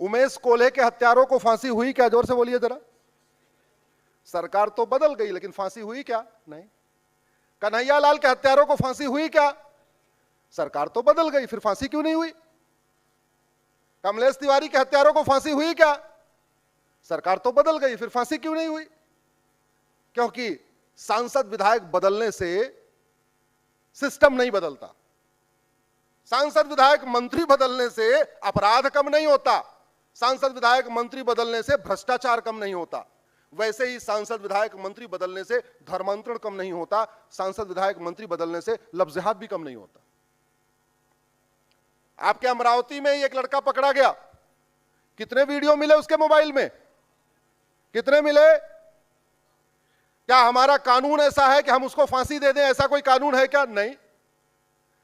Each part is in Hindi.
उमेश कोल्हे के हत्यारों को फांसी हुई क्या? जोर से बोलिए जरा। सरकार तो बदल गई लेकिन फांसी हुई क्या? नहीं। कन्हैया लाल के हत्यारों को फांसी हुई क्या? सरकार तो बदल गई, फिर फांसी क्यों नहीं हुई? कमलेश तिवारी के हत्यारों को फांसी हुई क्या? सरकार तो बदल गई, फिर फांसी क्यों नहीं हुई? क्योंकि सांसद विधायक बदलने से सिस्टम नहीं बदलता। सांसद विधायक मंत्री बदलने से अपराध कम नहीं होता। सांसद विधायक मंत्री बदलने से भ्रष्टाचार कम नहीं होता। वैसे ही सांसद विधायक मंत्री बदलने से धर्मांतरण कम नहीं होता। सांसद विधायक मंत्री बदलने से लफ्ज़ जिहाद भी कम नहीं होता। आपके अमरावती में ही एक लड़का पकड़ा गया, कितने वीडियो मिले उसके मोबाइल में? कितने मिले? क्या हमारा कानून ऐसा है कि हम उसको फांसी दे दें? ऐसा कोई कानून है क्या? नहीं।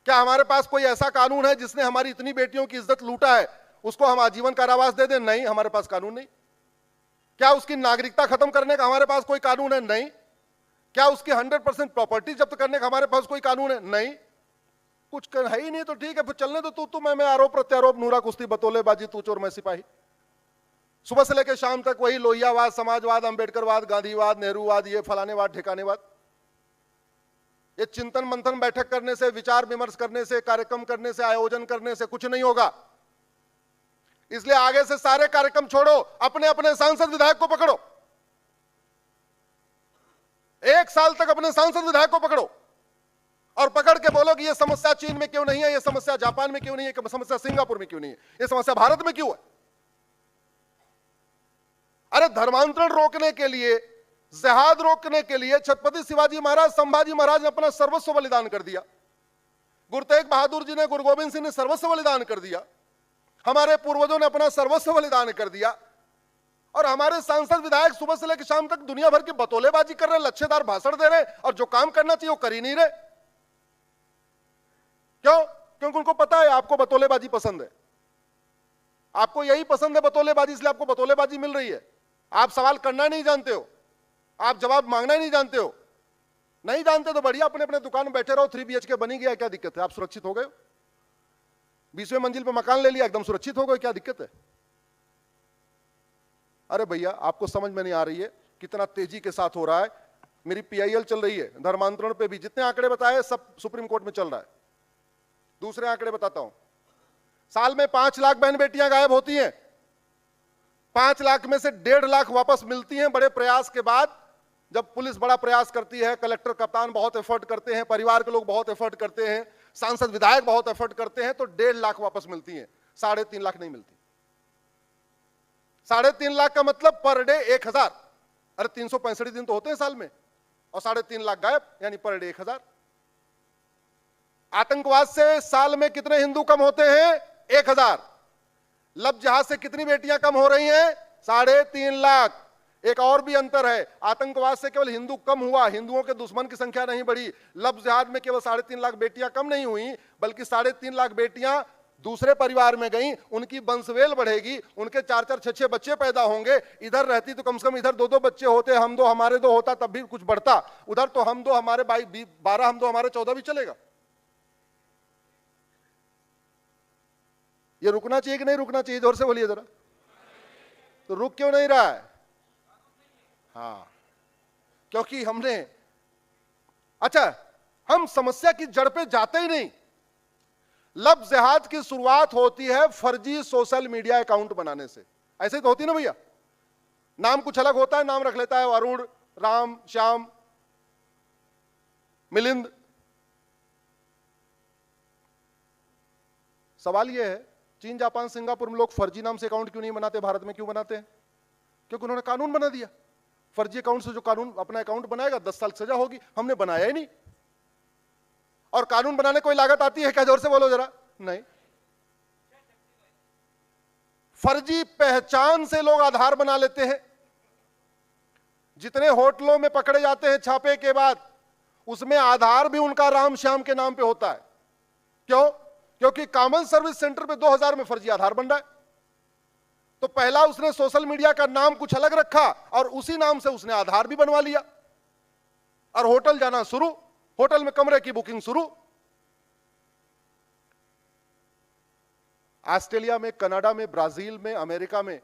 क्या हमारे पास कोई ऐसा कानून है जिसने हमारी इतनी बेटियों की इज्जत लूटा है उसको हम आजीवन कारावास दे दें? नहीं, हमारे पास कानून नहीं। क्या उसकी नागरिकता खत्म करने का हमारे पास कोई कानून है? नहीं। क्या उसकी 100% प्रॉपर्टी जब्त करने का हमारे पास कोई कानून है? नहीं। कुछ है ही नहीं तो ठीक है, फिर चलने तो तू मैं आरोप प्रत्यारोप, नूरा कुश्ती, बतौलेबाजी, तू चोर मैं सिपाही। सुबह से लेकर शाम तक वही लोहियावाद, समाजवाद, अंबेडकरवाद, गांधीवाद, नेहरूवाद, ये फलानेवाद ठिकानेवाद। ये चिंतन मंथन बैठक करने से, विचार विमर्श करने से, कार्यक्रम करने से, आयोजन करने से कुछ नहीं होगा। इसलिए आगे से सारे कार्यक्रम छोड़ो, अपने अपने सांसद विधायक को पकड़ो। 1 साल तक अपने सांसद विधायक को पकड़ो और पकड़ के बोलो कि ये समस्या चीन में क्यों नहीं है, ये समस्या जापान में क्यों नहीं है, ये समस्या सिंगापुर में क्यों नहीं है, ये समस्या भारत में क्यों है। अरे धर्मांतरण रोकने के लिए, जिहाद रोकने के लिए छत्रपति शिवाजी महाराज, संभाजी महाराज ने अपना सर्वस्व बलिदान कर दिया। गुरु तेग बहादुर जी ने, गुरु गोविंद सिंह ने सर्वस्व बलिदान कर दिया। हमारे पूर्वजों ने अपना सर्वस्व बलिदान कर दिया। और हमारे सांसद विधायक सुबह से लेकर शाम तक दुनिया भर की बतौलेबाजी कर रहे, लच्छेदार भाषण दे रहे और जो काम करना चाहिए वो कर ही नहीं रहे। क्यों? क्योंकि उनको पता है आपको बतौलेबाजी पसंद है, आपको यही पसंद है बतौलेबाजी, इसलिए आपको बतौलेबाजी मिल रही है। आप सवाल करना नहीं जानते हो, आप जवाब मांगना नहीं जानते हो। नहीं जानते तो बढ़िया, अपने अपने दुकान में बैठे रहो। 3 BHK बनी गया, क्या दिक्कत है? आप सुरक्षित हो गए, 20वें मंजिल पे मकान ले लिया, एकदम सुरक्षित हो गए, क्या दिक्कत है? अरे भैया आपको समझ में नहीं आ रही है कितना तेजी के साथ हो रहा है। मेरी PIL चल रही है, धर्मांतरण पे भी जितने आंकड़े बताए सब सुप्रीम कोर्ट में चल रहा है। दूसरे आंकड़े बताता हूं, साल में 5 लाख बहन बेटियां गायब होती हैं। 5 लाख में से 1.5 लाख वापस मिलती हैं बड़े प्रयास के बाद। जब पुलिस बड़ा प्रयास करती है, कलेक्टर कप्तान बहुत एफर्ट करते हैं, परिवार के लोग बहुत एफर्ट करते हैं, सांसद विधायक बहुत एफर्ट करते हैं, तो 1.5 लाख वापस मिलती हैं, 3.5 लाख नहीं मिलती। 3.5 लाख का मतलब पर डे 1000। अरे 365 दिन तो होते हैं साल में, और 3.5 लाख गायब, यानी पर डे 1000। आतंकवाद से साल में कितने हिंदू कम होते हैं? 1000। लव जिहाद से कितनी बेटियां कम हो रही हैं? 3.5 लाख। एक और भी अंतर है, आतंकवाद से केवल हिंदू कम हुआ, हिंदुओं के दुश्मन की संख्या नहीं बढ़ी। लव जिहाद में केवल 3.5 लाख बेटियां कम नहीं हुई, बल्कि 3.5 लाख बेटियां दूसरे परिवार में गई, उनकी वंशवेल बढ़ेगी, उनके 4-4, 6-6 बच्चे पैदा होंगे। इधर रहती तो कम से कम इधर 2-2 बच्चे होते, हम 2 हमारे 2 होता तब भी कुछ बढ़ता। उधर तो हम 2 हमारे 12, हम 2 हमारे 14 भी चलेगा। ये रुकना चाहिए कि नहीं रुकना चाहिए? जोर से बोलिए जरा। तो रुक क्यों नहीं रहा है? हाँ, क्योंकि हमने, अच्छा, हम समस्या की जड़ पे जाते ही नहीं। लव जिहाद की शुरुआत होती है फर्जी सोशल मीडिया अकाउंट बनाने से। ऐसे ही तो होती ना भैया, नाम कुछ अलग होता है, नाम रख लेता है अरुण, राम, श्याम, मिलिंद। सवाल यह है, चीन, जापान, सिंगापुर में लोग फर्जी नाम से अकाउंट क्यों नहीं बनाते? भारत में क्यों बनाते हैं? क्योंकि उन्होंने कानून बना दिया। फर्जी अकाउंट से जो कानून अपना अकाउंट बनाएगा 10 साल सजा होगी। हमने बनाया ही नहीं। और कानून बनाने कोई लागत आती है क्या? जोर से बोलो जरा। नहीं। फर्जी पहचान से लोग आधार बना लेते हैं। जितने होटलों में पकड़े जाते हैं छापे के बाद, उसमें आधार भी उनका राम श्याम के नाम पे होता है। क्यों? क्योंकि कॉमन सर्विस सेंटर पे 2000 में फर्जी आधार बन रहा है। तो पहला उसने सोशल मीडिया का नाम कुछ अलग रखा और उसी नाम से उसने आधार भी बनवा लिया और होटल जाना शुरू, होटल में कमरे की बुकिंग शुरू। ऑस्ट्रेलिया में, कनाडा में, ब्राजील में, अमेरिका में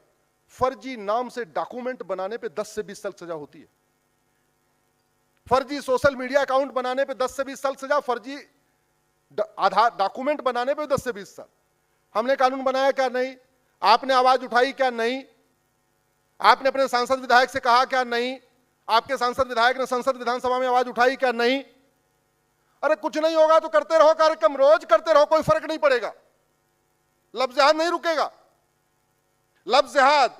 फर्जी नाम से डॉक्यूमेंट बनाने पे 10 से 20 साल सजा होती है। फर्जी सोशल मीडिया अकाउंट बनाने पे 10 से 20 साल सजा, फर्जी आधार डॉक्यूमेंट बनाने पे 10 से 20 साल। हमने कानून बनाया क्या? नहीं। आपने आवाज उठाई क्या? नहीं। आपने अपने सांसद विधायक से कहा क्या? नहीं। आपके सांसद विधायक ने संसद विधानसभा में आवाज उठाई क्या? नहीं। अरे कुछ नहीं होगा तो करते रहो कार्यक्रम, रोज करते रहो, कोई फर्क नहीं पड़ेगा। लफ्ज जिहाद नहीं रुकेगा। लफ्ज जिहाद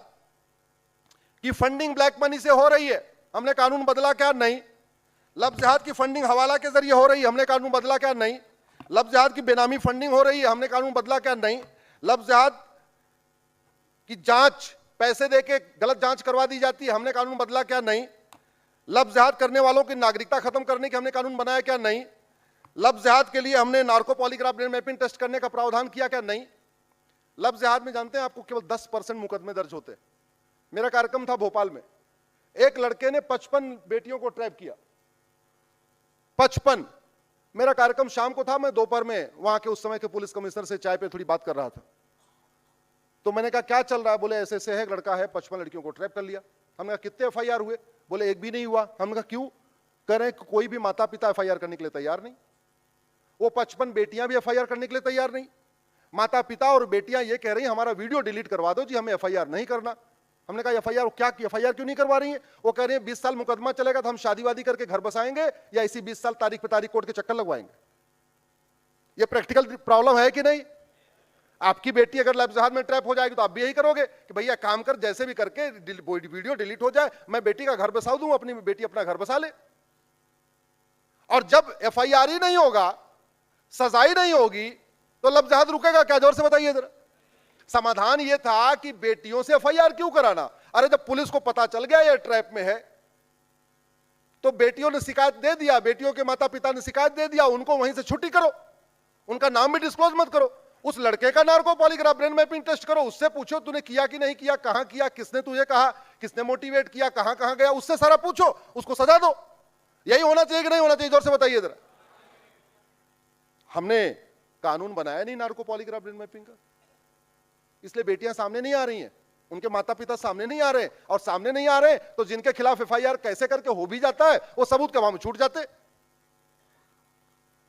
की फंडिंग ब्लैक मनी से हो रही है, हमने कानून बदला क्या? नहीं। लफ्ज जिहाद की फंडिंग हवाला के जरिए हो रही है, हमने कानून बदला क्या? नहीं। लफ्ज जिहाद की बेनामी फंडिंग हो रही है, हमने कानून बदला क्या? नहीं। लफ्ज जिहाद की जांच पैसे देके गलत जांच करवा दी जाती है, हमने कानून बदला क्या? नहीं। लफ्ज जिहाद करने वालों की नागरिकता खत्म करने की हमने कानून बनाया क्या? नहीं। लफ्ज जिहाद के लिए हमने narco polygraph brain mapping test करने का प्रावधान किया क्या? नहीं। लफ्ज जिहाद में जानते हैं आपको केवल 10% मुकदमे दर्ज होते हैं। मेरा कार्यक्रम था भोपाल में, एक लड़के ने 55 बेटियों को ट्रैप किया। 55। मेरा कार्यक्रम शाम को था, मैं दोपहर में वहां के उस समय के पुलिस कमिश्नर से चाय पे थोड़ी बात कर रहा था। तो मैंने कहा क्या चल रहा है? बोले ऐसे ऐसे है, लड़का है 55 लड़कियों को ट्रैप कर लिया। हमने कहा कितने FIR हुए? बोले एक भी नहीं हुआ। हमने कहा क्यों? कह रहे हैं कोई भी माता पिता FIR करने के लिए तैयार नहीं, वो 55 बेटियां भी FIR करने के लिए तैयार नहीं। माता पिता और बेटियां ये कह रही हैं हमारा वीडियो डिलीट करवा दो जी, हमें FIR नहीं करना। हमने कहा FIR क्या? FIR क्यों नहीं करवा रही है? वो कह रही है 20 साल मुकदमा चलेगा तो हम शादी वादी करके घर बसाएंगे या इसी 20 साल तारीख पे तारीख कोर्ट के चक्कर लगवाएंगे। ये प्रैक्टिकल प्रॉब्लम है कि नहीं? आपकी बेटी अगर लफ्ज जिहाद में ट्रैप हो जाएगी तो आप भी यही करोगे कि भैया काम कर, जैसे भी करके वीडियो डिलीट हो जाए, मैं बेटी का घर बसा दूं, अपनी बेटी अपना घर बसा ले। और जब FIR ही नहीं होगा, सजा ही नहीं होगी, तो लफ्ज जिहाद रुकेगा क्या? जोर से बताइए जरा। समाधान यह था कि बेटियों से FIR क्यों कराना? अरे जब पुलिस को पता चल गया ये ट्रैप में है, तो बेटियों ने शिकायत दे दिया, बेटियों के माता पिता ने शिकायत दे दिया, उनको वहीं से छुट्टी करो, उनका नाम भी डिस्क्लोज मत करो। उस लड़के का narco polygraph brain mapping test करो, उससे पूछो तूने किया कि नहीं किया, कहां किया, किसने तुझे कहा, किसने मोटिवेट किया, कहां कहां गया, उससे सारा पूछो, उसको सजा दो। यही होना चाहिए कि नहीं होना चाहिए? जोर से बताइए जरा। हमने कानून बनाया नहीं नार्को पॉलीग्राफ ब्रेन मैपिंग का, इसलिए बेटियां सामने नहीं आ रही हैं, उनके माता पिता सामने नहीं आ रहे, और सामने नहीं आ रहे तो जिनके खिलाफ FIR कैसे करके हो भी जाता है वो सबूत के में छूट जाते।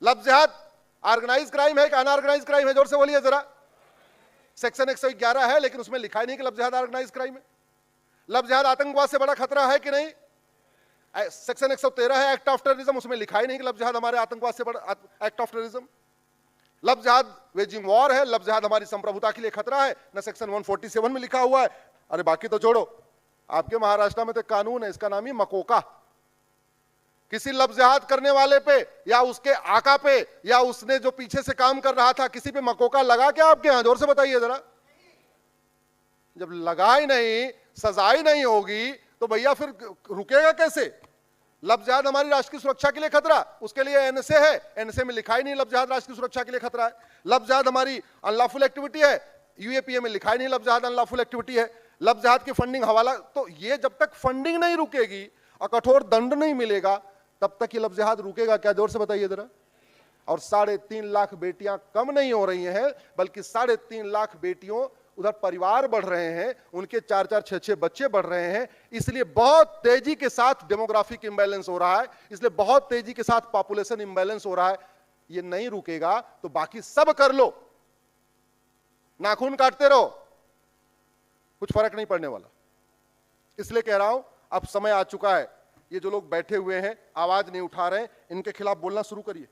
लफ्ज जिहाद ऑर्गेनाइज क्राइम है कि अनऑर्गेनाइज क्राइम है? जोर से बोलिए जरा। सेक्शन 111 है, लेकिन उसमें लिखा ही नहीं कि लफ्ज जिहाद ऑर्गेनाइज क्राइम है। लफ्ज जिहाद आतंकवाद से बड़ा खतरा है कि नहीं? सेक्शन 113 है एक्ट ऑफ टेररिज्म, उसमें लिखा ही नहीं कि लफ्ज जिहाद हमारे आतंकवाद से बड़ा एक्ट ऑफ टेररिज्म। लफ्ज जिहाद वेजिंग वॉर है, लफ्ज जिहाद हमारी संप्रभुता के लिए खतरा है, न सेक्शन 147 में लिखा हुआ है। अरे बाकी तो छोड़ो, आपके महाराष्ट्र में तो कानून है, इसका नाम ही मकोका। किसी लफ्ज जिहाद करने वाले पे या उसके आका पे या उसने जो पीछे से काम कर रहा था, किसी पे मकोका लगा क्या आपके यहां? जोर से बताइए जरा। जब लगा ही नहीं, सजा ही नहीं होगी, तो भैया फिर रुकेगा कैसे? लफ्ज जिहाद हमारी राष्ट्र की सुरक्षा के लिए खतरा, उसके लिए NSA है, NSA में लिखा ही नहीं लफ्ज जिहाद राष्ट्र की सुरक्षा के लिए खतरा है। लफ्ज जिहाद हमारी अनलॉफुल एक्टिविटी है, UAPA में लिखा ही नहीं लफ्ज जिहाद अनलॉफुल एक्टिविटी है। लफ्ज जिहाद की फंडिंग हवाला, तो ये जब तक फंडिंग नहीं रुकेगी और कठोर दंड नहीं मिलेगा तब तक ये लफ्ज जिहाद रुकेगा क्या? जोर से बताइए जरा। और 3.5 लाख बेटियां कम नहीं हो रही हैं, बल्कि 3.5 लाख बेटियों, उधर परिवार बढ़ रहे हैं, उनके 4-4, 6-6 बच्चे बढ़ रहे हैं, इसलिए बहुत तेजी के साथ डेमोग्राफिक इंबैलेंस हो रहा है, इसलिए बहुत तेजी के साथ पॉपुलेशन इंबैलेंस हो रहा है। ये नहीं रुकेगा तो बाकी सब कर लो, नाखून काटते रहो, कुछ फर्क नहीं पड़ने वाला। इसलिए कह रहा हूं अब समय आ चुका है, ये जो लोग बैठे हुए हैं आवाज नहीं उठा रहे, इनके खिलाफ बोलना शुरू करिए।